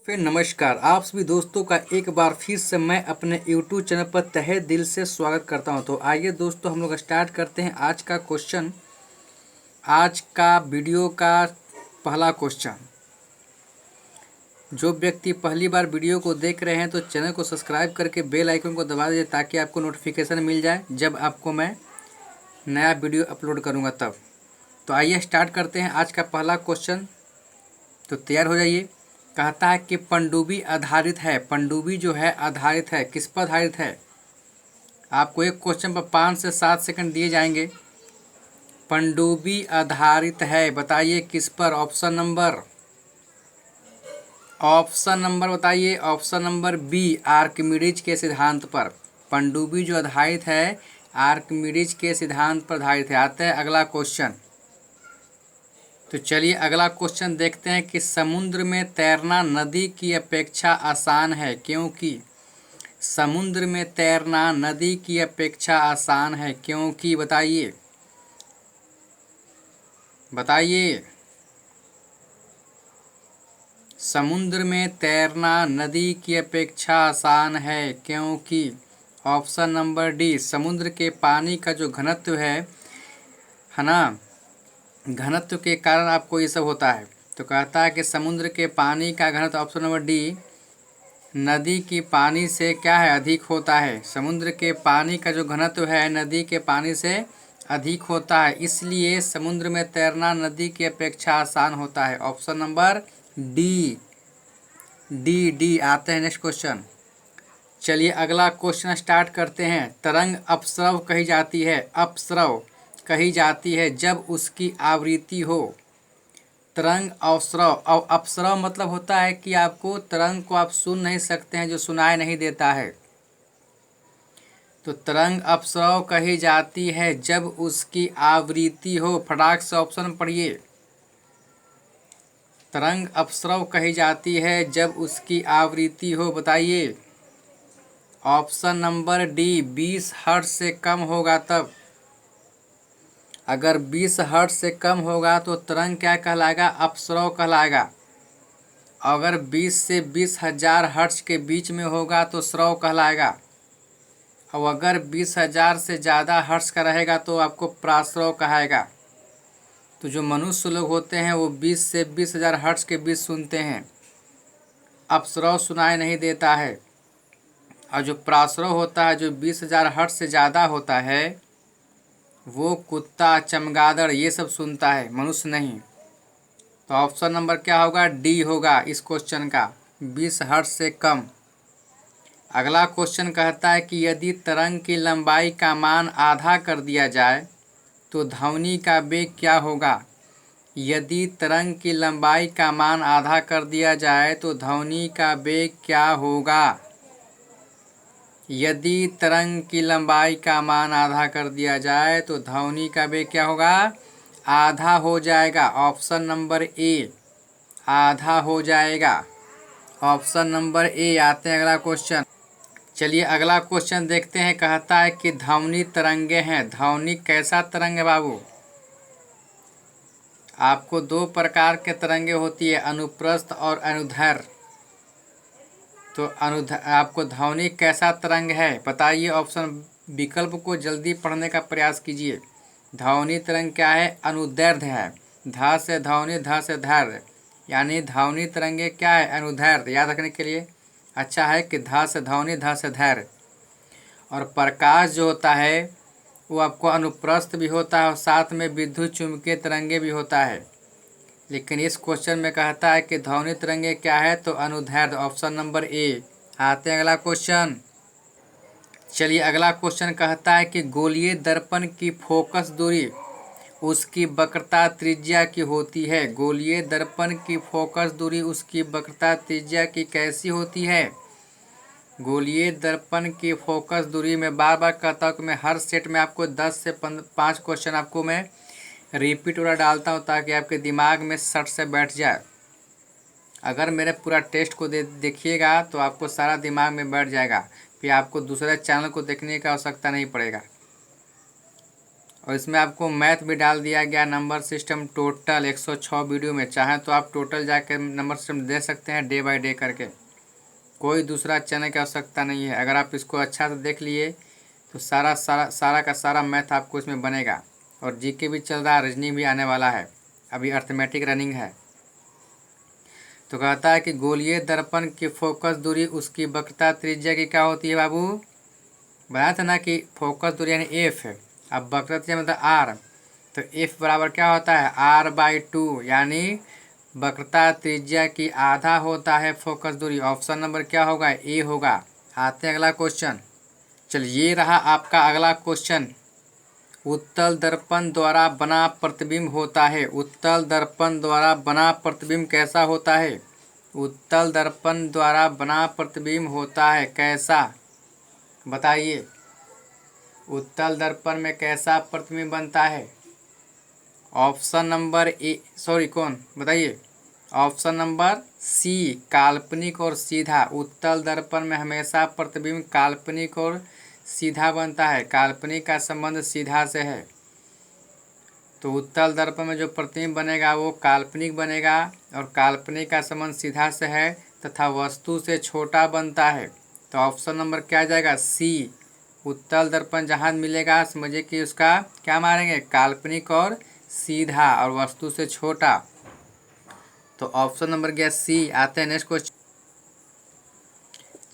फिर नमस्कार आप सभी दोस्तों का एक बार फिर से मैं अपने YouTube चैनल पर तहे दिल से स्वागत करता हूं। तो आइए दोस्तों हम लोग स्टार्ट करते हैं आज का क्वेश्चन। आज का वीडियो का पहला क्वेश्चन। जो व्यक्ति पहली बार वीडियो को देख रहे हैं तो चैनल को सब्सक्राइब करके बेल आइकन को दबा दीजिए ताकि आपको नोटिफिकेशन मिल जाए जब आपको मैं नया वीडियो अपलोड करूँगा तब। तो आइए स्टार्ट करते हैं आज का पहला क्वेश्चन। तो तैयार हो जाइए। कहता है कि पनडुब्बी आधारित है। पनडुब्बी जो है आधारित है, किस पर आधारित है? आपको एक क्वेश्चन पर 5 से 7 सेकंड दिए जाएंगे। पनडुब्बी आधारित है, बताइए किस पर? ऑप्शन नंबर बताइए। ऑप्शन नंबर बी, आर्किमिडीज के सिद्धांत पर। पनडुब्बी जो आधारित है आर्किमिडीज के सिद्धांत पर आधारित है। आते हैं अगला क्वेश्चन। तो चलिए अगला क्वेश्चन देखते हैं कि समुद्र में तैरना नदी की अपेक्षा आसान है क्योंकि। समुद्र में तैरना नदी की अपेक्षा आसान है क्योंकि, बताइए बताइए। समुद्र में तैरना नदी की अपेक्षा आसान है क्योंकि। ऑप्शन नंबर डी, समुद्र के पानी का जो घनत्व है ना, घनत्व के कारण आपको ये सब होता है। तो कहता है कि समुद्र के पानी का घनत्व, ऑप्शन नंबर डी, नदी की पानी से क्या है, अधिक होता है। समुद्र के पानी का जो घनत्व है नदी के पानी से अधिक होता है, इसलिए समुद्र में तैरना नदी की अपेक्षा आसान होता है। Option number D D. आते हैं नेक्स्ट क्वेश्चन। चलिए अगला क्वेश्चन स्टार्ट करते हैं। तरंग अपस्रव कही जाती है, अपस्रव कही जाती है जब उसकी आवृत्ति हो। तरंग अवस्रव, अपस्रव मतलब होता है कि आपको तरंग को आप सुन नहीं सकते हैं, जो सुनाई नहीं देता है। तो तरंग अपस्रव कही जाती है जब उसकी आवृत्ति हो। फटाक से ऑप्शन पढ़िए। तरंग अपस्रव कही जाती है जब उसकी आवृत्ति हो, बताइए। ऑप्शन नंबर डी, 20 हर्ट्ज से कम होगा तब। अगर 20 हर्ट्ज से कम होगा तो तरंग क्या कहलाएगा, अपस्रव कहलाएगा। अगर 20 से 20,000 हर्ट्ज के बीच में होगा तो स्रव कहलाएगा। और अगर 20,000 से ज़्यादा हर्ट्ज का रहेगा तो आपको प्रास्रव कहेगा। तो जो मनुष्य लोग होते हैं वो 20 से 20,000 हर्ट्ज के बीच सुनते हैं, अपस्रव सुनाई नहीं देता है। और जो प्रास्रव होता है जो 20,000 हर्ट्ज से ज़्यादा होता है वो कुत्ता, चमगादड़ ये सब सुनता है, मनुष्य नहीं। तो ऑप्शन नंबर क्या होगा, डी होगा इस क्वेश्चन का, 20 हर्ट्ज से कम। अगला क्वेश्चन कहता है कि यदि तरंग की लंबाई का मान आधा कर दिया जाए तो ध्वनि का वेग क्या होगा। यदि तरंग की लंबाई का मान आधा कर दिया जाए तो ध्वनि का वेग क्या होगा। यदि तरंग की लंबाई का मान आधा कर दिया जाए तो ध्वनि का वेग क्या होगा, आधा हो जाएगा। ऑप्शन नंबर ए, आधा हो जाएगा। ऑप्शन नंबर ए। आते हैं अगला क्वेश्चन। चलिए अगला क्वेश्चन देखते हैं। कहता है कि ध्वनि तरंगे हैं। ध्वनि कैसा तरंग है बाबू? आपको 2 प्रकार के तरंगे होती है, अनुप्रस्थ और अनुदैर्घ्य। तो आपको ध्वनि कैसा तरंग है बताइए। ऑप्शन विकल्प को जल्दी पढ़ने का प्रयास कीजिए। ध्वनि तरंग क्या है, अनुदैर्घ्य है। धा से ध्वनि, धा से धैर्य, यानी ध्वनि तरंगे क्या है, अनुदैर्घ्य। याद रखने के लिए अच्छा है कि धा से ध्वनि, धा से धैर्य। और प्रकाश जो होता है वो आपको अनुप्रस्थ भी होता है और साथ में विद्युत चुम्बकीय तरंगे भी होता है। लेकिन इस क्वेश्चन में कहता है कि ध्वनि तरंगे क्या है, तो अनुदैर्घ्य, ऑप्शन नंबर ए। आते हैं अगला क्वेश्चन। चलिए अगला क्वेश्चन कहता है कि गोलीय दर्पण की फोकस दूरी उसकी वक्रता त्रिज्या की होती है। गोलीय दर्पण की फोकस दूरी उसकी वक्रता त्रिज्या की कैसी होती है। गोलीय दर्पण की फोकस दूरी में बार बार कहता हूँ कि मैं हर सेट में आपको 10 से 5 क्वेश्चन आपको मैं रिपीट वाला डालता हूँ ताकि आपके दिमाग में सट से बैठ जाए। अगर मेरे पूरा टेस्ट को देखिएगा तो आपको सारा दिमाग में बैठ जाएगा, फिर आपको दूसरे चैनल को देखने की आवश्यकता नहीं पड़ेगा। और इसमें आपको मैथ भी डाल दिया गया, नंबर सिस्टम टोटल 106 वीडियो में। चाहें तो आप टोटल जाकर नंबर सिस्टम दे सकते हैं डे बाय डे करके, कोई दूसरा चैनल की आवश्यकता नहीं है। अगर आप इसको अच्छा से देख लिए तो सारा का सारा मैथ आपको इसमें बनेगा। और जीके भी चल रहा है, रीजनिंग भी आने वाला है, अभी अर्थमेटिक रनिंग है। तो कहता है कि गोलीय दर्पण की फोकस दूरी उसकी वक्रता त्रिज्या की क्या होती है बाबू? बताया था ना कि फोकस दूरी यानी एफ है, अब वक्रता त्रिज्या मतलब आर, तो एफ बराबर क्या होता है r/2, यानी वक्रता त्रिज्या की आधा होता है फोकस दूरी। ऑप्शन नंबर क्या होगा? ए होगा। आते हैं अगला क्वेश्चन। चलिए ये रहा आपका अगला क्वेश्चन। उत्तल दर्पण द्वारा बना प्रतिबिंब होता है। उत्तल दर्पण द्वारा बना प्रतिबिंब कैसा होता है? उत्तल दर्पण द्वारा बना प्रतिबिंब होता है कैसा? बताइए, उत्तल दर्पण में कैसा प्रतिबिंब बनता है? ऑप्शन नंबर ए, सॉरी कौन बताइए? ऑप्शन नंबर सी, काल्पनिक और सीधा। उत्तल दर्पण में हमेशा प्रतिबिंब काल्पनिक और सीधा बनता है, काल्पनिक का संबंध सीधा से है। तो उत्तल दर्पण में जो प्रतिबिंब बनेगा वो काल्पनिक बनेगा और काल्पनिक का संबंध सीधा से है तथा वस्तु से छोटा बनता है। तो ऑप्शन नंबर क्या आ जाएगा? सी। उत्तल दर्पण जहाँ मिलेगा समझिए कि उसका क्या मारेंगे? काल्पनिक और सीधा और वस्तु से छोटा। तो ऑप्शन नंबर गया सी। आते हैं नेक्स्ट क्वेश्चन।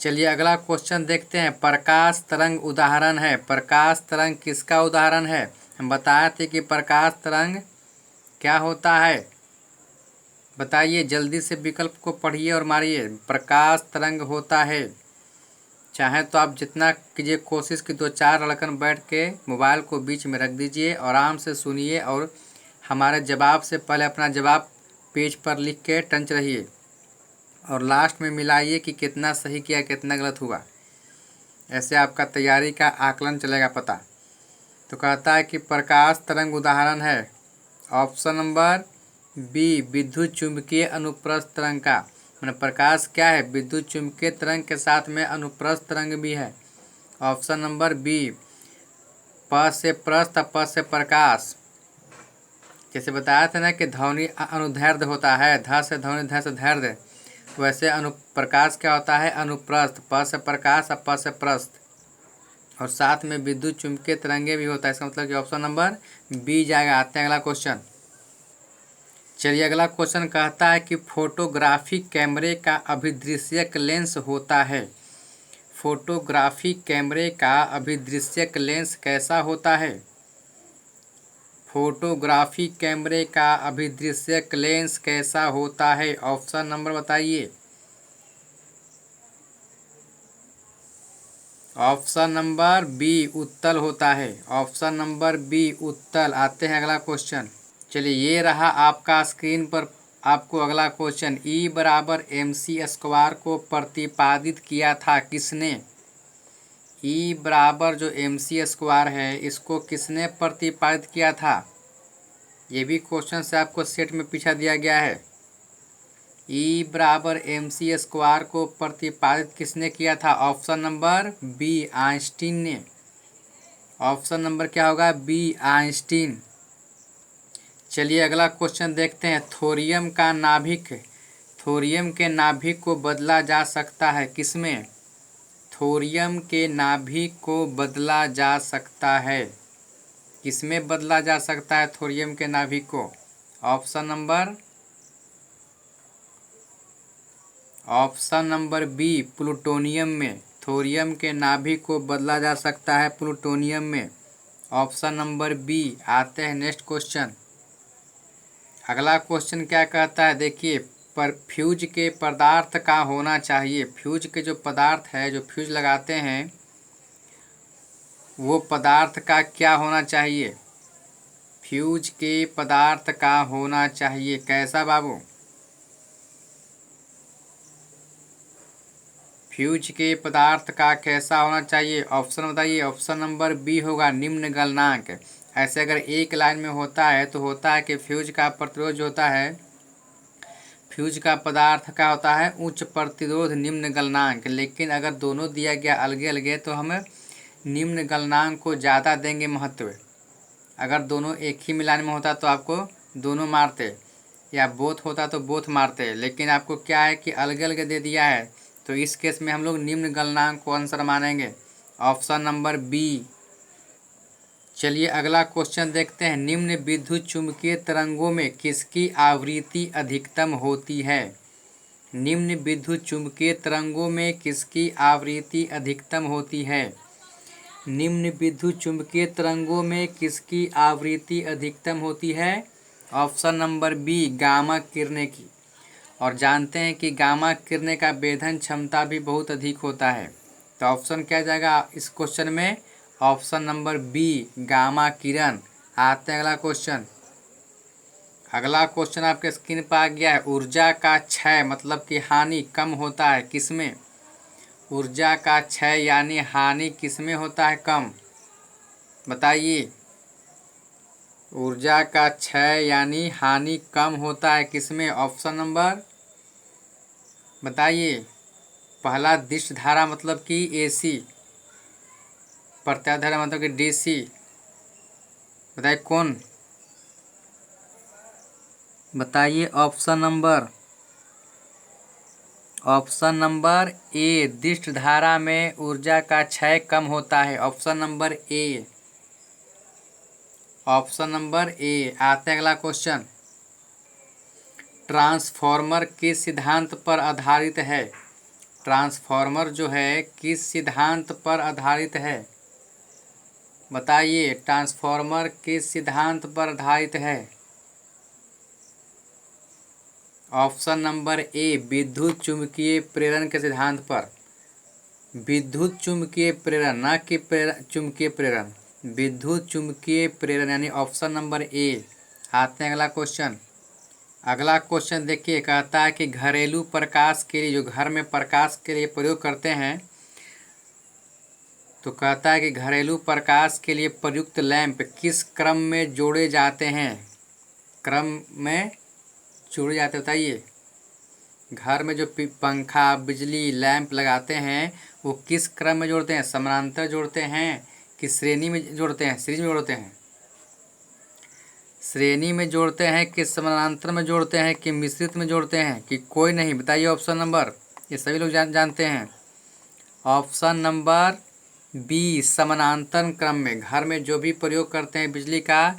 चलिए अगला क्वेश्चन देखते हैं। प्रकाश तरंग उदाहरण है। प्रकाश तरंग किसका उदाहरण है? हम बताए थे कि प्रकाश तरंग क्या होता है, बताइए जल्दी से, विकल्प को पढ़िए और मारिए। प्रकाश तरंग होता है, चाहे तो आप जितना कीजिए कोशिश कि 2-4 लड़कन बैठ के मोबाइल को बीच में रख दीजिए, आराम से सुनिए और हमारे जवाब से पहले अपना जवाब पेज पर लिख के टंच रहिए और लास्ट में मिलाइए कि कितना सही किया कितना गलत हुआ। ऐसे आपका तैयारी का आकलन चलेगा पता। तो कहता है कि प्रकाश तरंग उदाहरण है ऑप्शन नंबर बी, विद्युत चुंबकीय अनुप्रस्थ तरंग का। मैंने प्रकाश क्या है? विद्युत चुंबकीय तरंग के साथ में अनुप्रस्थ तरंग भी है। ऑप्शन नंबर बी, प से प्रस्थ प से प्रकाश। जैसे बताया था ना कि ध्वनि अनुदैर्ध्य होता है, ध से ध्वनि ध से धैर्य, वैसे प्रकाश क्या होता है? अनुप्रस्थ, प से प्रकाश और प से प्रस्थ, और साथ में विद्युत चुंबकीय तरंगे भी होता है। इसका मतलब कि ऑप्शन नंबर बी जाएगा। आते हैं अगला क्वेश्चन। चलिए अगला क्वेश्चन कहता है कि फोटोग्राफी कैमरे का अभिदृश्यक लेंस होता है। फोटोग्राफी कैमरे का अभिदृश्यक लेंस कैसा होता है? फोटोग्राफी कैमरे का अभिदृश्यक लेंस कैसा होता है? ऑप्शन नंबर बताइए। ऑप्शन नंबर बी, उत्तल होता है। ऑप्शन नंबर बी, उत्तल। आते हैं अगला क्वेश्चन। चलिए ये रहा आपका स्क्रीन पर आपको अगला क्वेश्चन। E बराबर mc² को प्रतिपादित किया था किसने? E बराबर जो mc² है इसको किसने प्रतिपादित किया था? ये भी क्वेश्चन से आपको सेट में पीछा दिया गया है। E बराबर mc² को प्रतिपादित किसने किया था? ऑप्शन नंबर बी, आइंस्टीन ने। ऑप्शन नंबर क्या होगा? B, Einstein. चलिए अगला क्वेश्चन देखते हैं। थोरियम का नाभिक, थोरियम के नाभिक को बदला जा सकता है किसमें? थोरियम के नाभिक को बदला जा सकता है किसमें? बदला जा सकता है थोरियम के नाभिक को? ऑप्शन नंबर बी, प्लूटोनियम में। थोरियम के नाभिक को बदला जा सकता है प्लूटोनियम में। Option number B. आते हैं नेक्स्ट क्वेश्चन। अगला क्वेश्चन क्या कहता है देखिए। पर फ्यूज के पदार्थ का होना चाहिए। फ्यूज के जो पदार्थ है, जो फ्यूज लगाते हैं वो पदार्थ का क्या होना चाहिए? फ्यूज के पदार्थ का होना चाहिए कैसा बाबू? फ्यूज के पदार्थ का कैसा होना चाहिए? ऑप्शन बताइए। ऑप्शन नंबर बी होगा, निम्न गलनांक। ऐसे अगर एक लाइन में होता है तो होता है कि फ्यूज का प्रतिरोध जो होता है, फ्यूज का पदार्थ का होता है उच्च प्रतिरोध निम्न गलनांक। लेकिन अगर दोनों दिया गया अलगे अलगे तो हम निम्न गलनांक को ज़्यादा देंगे महत्व अगर दोनों एक ही मिलान में होता तो आपको दोनों मारते, या बोथ होता तो बोथ मारते, लेकिन आपको क्या है कि अलग अलग दे दिया है, तो इस केस में हम लोग निम्न गलनांक को आंसर मानेंगे, ऑप्शन नंबर बी। चलिए अगला क्वेश्चन देखते हैं। निम्न विद्युत चुम्बकीय तरंगों में किसकी आवृत्ति अधिकतम होती है? निम्न विद्युत चुम्बकीय तरंगों में किसकी आवृत्ति अधिकतम होती है? निम्न विद्युत चुम्बकीय तरंगों में किसकी आवृत्ति अधिकतम होती है? ऑप्शन नंबर बी, गामा किरणें की। और जानते हैं कि गामा किरणें का वेधन क्षमता भी बहुत अधिक होता है, तो ऑप्शन क्या जाएगा इस क्वेश्चन में? ऑप्शन नंबर बी, गामा किरण। आते हैं अगला क्वेश्चन। अगला क्वेश्चन आपके स्क्रीन पर आ गया है। ऊर्जा का क्षय मतलब कि हानि कम होता है किसमें? ऊर्जा का क्षय यानी हानि किसमें होता है कम? बताइए। ऊर्जा का क्षय यानी हानि कम होता है किसमें? ऑप्शन नंबर बताइए। पहला दिश धारा मतलब कि एसी, प्रत्याधारा मतलब कि डीसी। बताइए कौन? बताइए ऑप्शन नंबर ए, दिष्ट धारा में ऊर्जा का क्षय कम होता है। ऑप्शन नंबर ए, ऑप्शन नंबर ए। आते हैं अगला क्वेश्चन। ट्रांसफॉर्मर किस सिद्धांत पर आधारित है? ट्रांसफॉर्मर जो है किस सिद्धांत पर आधारित है? बताइए, ट्रांसफॉर्मर किस सिद्धांत पर आधारित है? ऑप्शन नंबर ए, विद्युत चुम्बकीय प्रेरण के सिद्धांत पर। विद्युत चुम्बकीय प्रेरण, न कि चुम्बकीय प्रेरण, विद्युत चुम्बकीय प्रेरण यानी ऑप्शन नंबर ए। आते हैं अगला क्वेश्चन। अगला क्वेश्चन देखिए, कहता है कि घरेलू प्रकाश के लिए, जो घर में प्रकाश के लिए प्रयोग करते हैं, तो कहता है कि घरेलू प्रकाश के लिए प्रयुक्त लैंप किस क्रम में जोड़े जाते हैं? क्रम में जोड़े जाते, बताइए। घर में जो पंखा, बिजली, लैंप लगाते हैं वो किस क्रम में जोड़ते हैं? समानांतर जोड़ते हैं कि श्रेणी में जोड़ते हैं? सीरीज में जोड़ते हैं? श्रेणी में जोड़ते हैं कि समानांतर में जोड़ते हैं कि मिश्रित में जोड़ते हैं कि कोई नहीं? बताइए ऑप्शन नंबर। ये सभी लोग जानते हैं। ऑप्शन नंबर बी, समानांतर क्रम में। घर में जो भी प्रयोग करते हैं बिजली का,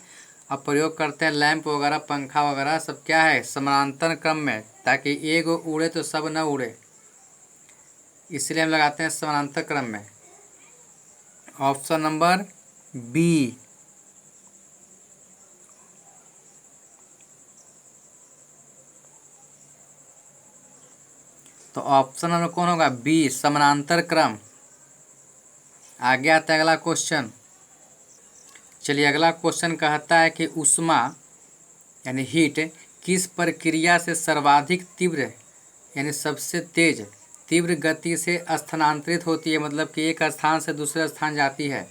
अब प्रयोग करते हैं लैंप वगैरह, पंखा वगैरह, सब क्या है? समानांतर क्रम में, ताकि एक उड़े तो सब न उड़े, इसलिए हम लगाते हैं समानांतर क्रम में। Option number B. तो ऑप्शन नंबर कौन होगा? बी, समानांतर क्रम। आगे आता है अगला क्वेश्चन। चलिए अगला क्वेश्चन कहता है कि ऊष्मा यानी हीट किस प्रक्रिया से सर्वाधिक तीव्र यानी सबसे तेज तीव्र गति से स्थानांतरित होती है, मतलब कि एक स्थान से दूसरे स्थान जाती है।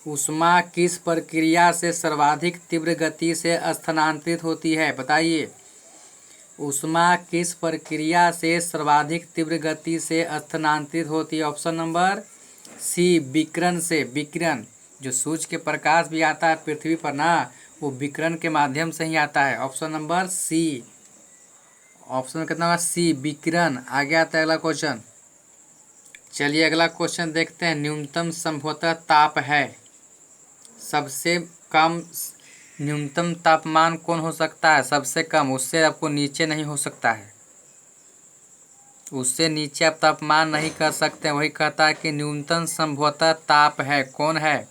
ऊष्मा किस प्रक्रिया से सर्वाधिक तीव्र गति से स्थानांतरित होती है? बताइए। ऊष्मा किस प्रक्रिया से सर्वाधिक तीव्र गति से स्थानांतरित होती है? ऑप्शन नंबर सी, विकिरण से। विकिरण, जो सूर्य के प्रकाश भी आता है पृथ्वी पर ना, वो विकिरण के माध्यम से ही आता है। ऑप्शन नंबर सी। ऑप्शन कितना होगा? सी, विकिरण। आगे आता है अगला क्वेश्चन। चलिए अगला क्वेश्चन देखते हैं। न्यूनतम संभवतः ताप है, सबसे कम न्यूनतम तापमान कौन हो सकता है? सबसे कम, उससे आपको नीचे नहीं हो सकता है, उससे नीचे आप तापमान नहीं कर सकते। वही कहता है कि न्यूनतम संभवतः ताप है, कौन है?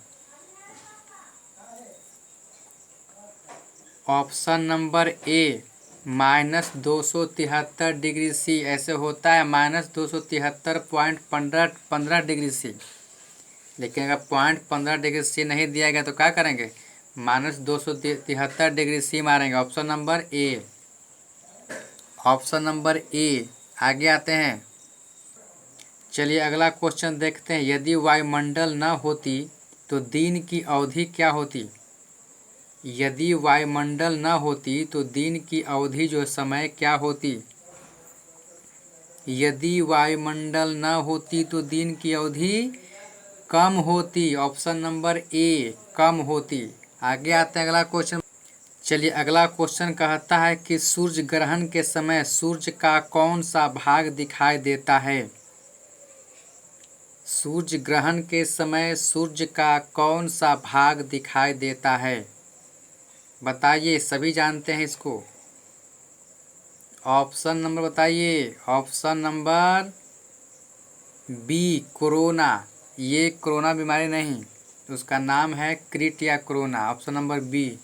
Option number A, -273 degree C. ऐसे होता है -273.15 डिग्री सी, लेकिन अगर 0.15 डिग्री सी नहीं दिया गया तो क्या करेंगे? -273 डिग्री सी मारेंगे। ऑप्शन नंबर ए, ऑप्शन नंबर ए। आगे आते हैं। चलिए अगला क्वेश्चन देखते हैं। यदि वायुमंडल न होती तो दिन की अवधि क्या होती? यदि वायुमंडल न होती तो दिन की अवधि जो समय क्या होती? यदि वायुमंडल न होती तो दिन की अवधि कम होती। ऑप्शन नंबर ए, कम होती। आगे आते हैं अगला क्वेश्चन। चलिए अगला क्वेश्चन कहता है कि सूर्य ग्रहण के समय सूर्य का कौन सा भाग दिखाई देता है। सूर्य ग्रहण के समय सूर्य का कौन सा भाग दिखाई देता है, बताइए। सभी जानते हैं इसको। ऑप्शन नंबर बताइए। Option number B, corona. ये कोरोना बीमारी नहीं, उसका नाम है क्रिट या कोरोना। Option number B.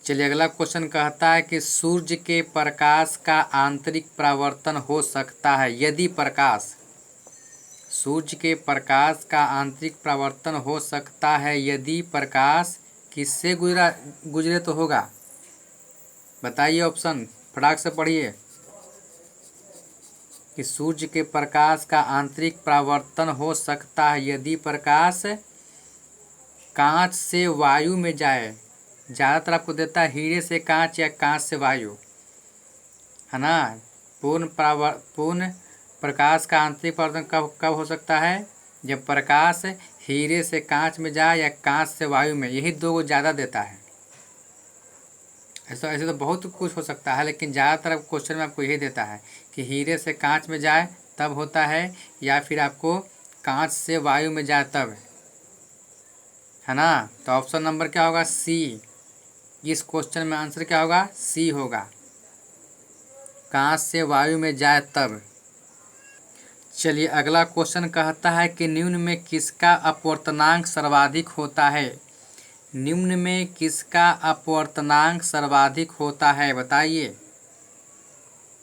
चलिए अगला क्वेश्चन कहता है कि सूर्य के प्रकाश का आंतरिक परावर्तन हो सकता है यदि प्रकाश। सूर्य के प्रकाश का आंतरिक परावर्तन हो सकता है यदि प्रकाश किससे गुजरे तो होगा, बताइए। ऑप्शन फटाक से पढ़िए कि सूर्य के प्रकाश का आंतरिक परावर्तन हो सकता है यदि प्रकाश कांच से वायु में जाए। ज़्यादातर आपको देता है हीरे से कांच या कांच से वायु, है ना। पूर्ण प्रकाश का आंतरिक परावर्तन कब कब हो सकता है, जब प्रकाश हीरे से कांच में जाए या कांच से वायु में। यही दो को ज़्यादा देता है। ऐसे तो बहुत कुछ हो सकता है, लेकिन ज़्यादातर क्वेश्चन में आपको यही देता है कि हीरे से कांच में जाए तब होता है, या फिर आपको कांच से वायु में जाए तब, है ना। तो ऑप्शन नंबर क्या होगा, सी। इस क्वेश्चन में आंसर क्या होगा, सी होगा, कांच से वायु में जाए तब। चलिए अगला क्वेश्चन कहता है कि निम्न में किसका अपवर्तनांक सर्वाधिक होता है। निम्न में किसका अपवर्तनांक सर्वाधिक होता है, बताइए।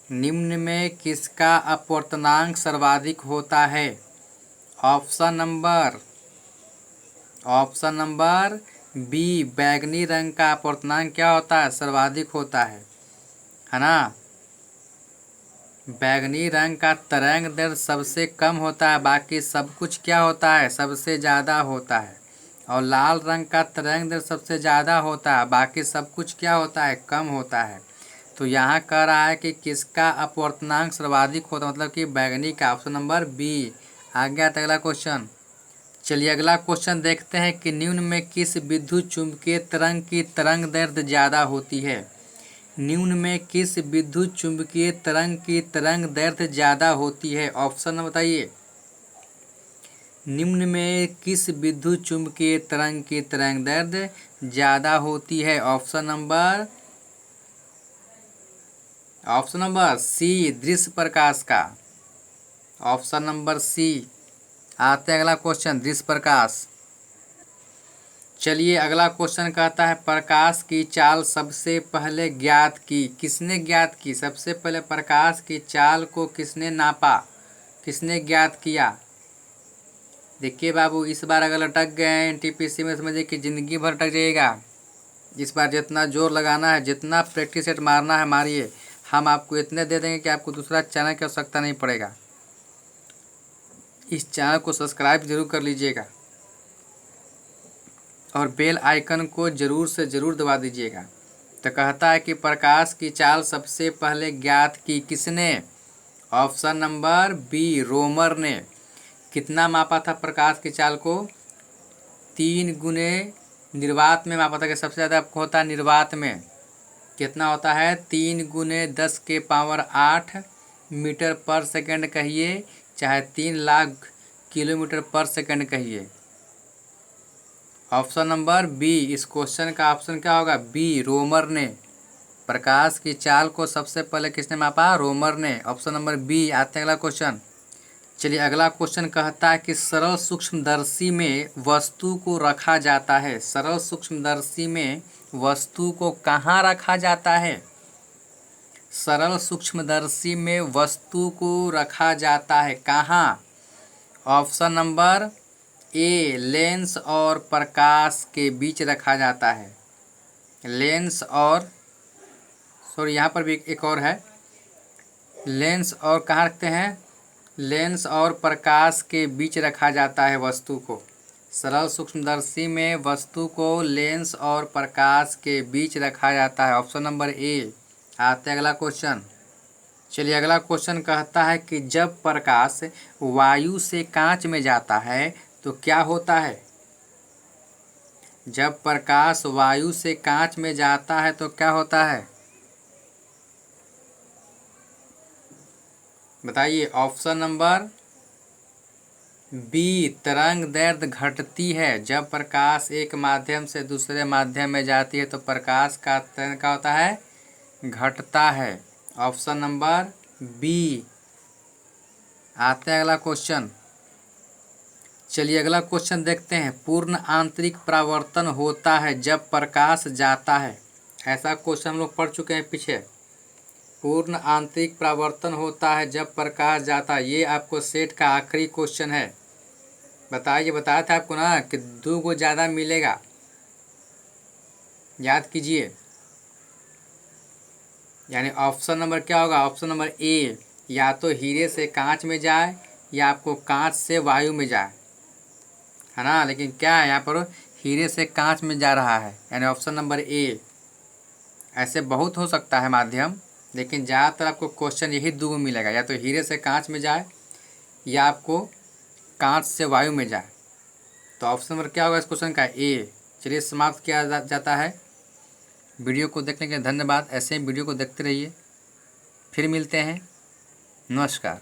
निम्न में किसका अपवर्तनांक सर्वाधिक होता है। ऑप्शन नंबर बी, बैगनी रंग का अपवर्तनांक क्या होता है, सर्वाधिक होता है ना। बैगनी रंग का तरंग दैर्ध्य सबसे कम होता है, बाकी सब कुछ क्या होता है, सबसे ज़्यादा होता है। और लाल रंग का तरंग दैर्ध्य सबसे ज़्यादा होता है, बाकी सब कुछ क्या होता है, कम होता है। तो यहाँ कह रहा है कि किसका अपवर्तनांक सर्वाधिक होता है, मतलब कि बैगनी का। Option number B. आगे आता अगला क्वेश्चन। चलिए अगला क्वेश्चन देखते हैं कि निम्न में किस विद्युत चुम्बकीय तरंग की तरंग दैर्ध्य ज़्यादा होती है। निम्न में किस विद्युत चुम्बकीय तरंग की तरंग दैर्ध्य ज़्यादा होती है, ऑप्शन बताइए। निम्न में किस विद्युत चुम्बकीय तरंग की तरंग दैर्ध्य ज़्यादा होती है। ऑप्शन नंबर सी, दृश्य प्रकाश का। Option number C. आते हैं अगला क्वेश्चन, दृश्य प्रकाश। चलिए अगला क्वेश्चन कहता है प्रकाश की चाल सबसे पहले ज्ञात की। किसने ज्ञात की, सबसे पहले प्रकाश की चाल को किसने नापा, किसने ज्ञात किया। देखिए बाबू, इस बार अगर लटक गए एनटीपीसी में, समझिए कि ज़िंदगी भर अटक जाइएगा। इस बार जितना जोर लगाना है, जितना प्रैक्टिस सेट मारना है मारिए। हम आपको इतने दे देंगे कि आपको दूसरा चैनल की आवश्यकता नहीं पड़ेगा। इस चैनल को सब्सक्राइब जरूर कर लीजिएगा और बेल आइकन को ज़रूर से ज़रूर दबा दीजिएगा। तो कहता है कि प्रकाश की चाल सबसे पहले ज्ञात की किसने। ऑप्शन नंबर बी, रोमर ने। कितना मापा था प्रकाश की चाल को, 3 गुने निर्वात में मापा था। कि सबसे ज़्यादा आपको होता है निर्वात में, कितना होता है, 3 गुने 10 के पावर 8 मीटर पर सेकंड कहिए, चाहे 3 लाख किलोमीटर पर सेकंड कहिए। ऑप्शन नंबर बी, इस क्वेश्चन का ऑप्शन क्या होगा, बी, रोमर ने। प्रकाश की चाल को सबसे पहले किसने मापा, रोमर ने। Option number B. आते हैं अगला क्वेश्चन। चलिए अगला क्वेश्चन कहता है कि सरल सूक्ष्मदर्शी में वस्तु को रखा जाता है। सरल सूक्ष्मदर्शी में वस्तु को कहाँ रखा जाता है। सरल सूक्ष्मदर्शी में वस्तु को रखा जाता है कहाँ। ऑप्शन नंबर ए, लेंस और प्रकाश के बीच रखा जाता है। लेंस और यहाँ पर भी एक और है, लेंस और कहाँ रखते हैं, लेंस और प्रकाश के बीच रखा जाता है वस्तु को। सरल सूक्ष्मदर्शी में वस्तु को लेंस और प्रकाश के बीच रखा जाता है। ऑप्शन नंबर ए। आते अगला क्वेश्चन। चलिए अगला क्वेश्चन कहता है कि जब प्रकाश वायु से कांच में जाता है तो क्या होता है। जब प्रकाश वायु से कांच में जाता है तो क्या होता है? बताइए। ऑप्शन नंबर बी, तरंग दैर्ध्य घटती है। जब प्रकाश एक माध्यम से दूसरे माध्यम में जाती है तो प्रकाश का तरंग क्या होता है? घटता है। Option number B. आते हैं अगला क्वेश्चन। चलिए अगला क्वेश्चन देखते हैं। पूर्ण आंतरिक परावर्तन होता है जब प्रकाश जाता है। ऐसा क्वेश्चन हम लोग पढ़ चुके हैं पीछे। पूर्ण आंतरिक परावर्तन होता है जब प्रकाश जाता है। ये आपको सेट का आखिरी क्वेश्चन है। बताइए, बताया था आपको ना कि 2 को ज़्यादा मिलेगा। याद कीजिए। यानी ऑप्शन नंबर क्या होगा? ऑप्शन नंबर ए, या तो हीरे से कांच में जाए या आपको कांच से वायु में जाए, है ना। लेकिन क्या है यहाँ पर? हीरे से कांच में जा रहा है, यानी ऑप्शन नंबर ए। ऐसे बहुत हो सकता है माध्यम, लेकिन ज़्यादातर आपको क्वेश्चन यही 2 मिलेगा, या तो हीरे से कांच में जाए या आपको कांच से वायु में जाए। तो ऑप्शन नंबर क्या होगा इस क्वेश्चन का? ए। चलिए समाप्त किया जाता है। वीडियो को देखने के लिए धन्यवाद। ऐसे ही वीडियो को देखते रहिए। फिर मिलते हैं। नमस्कार।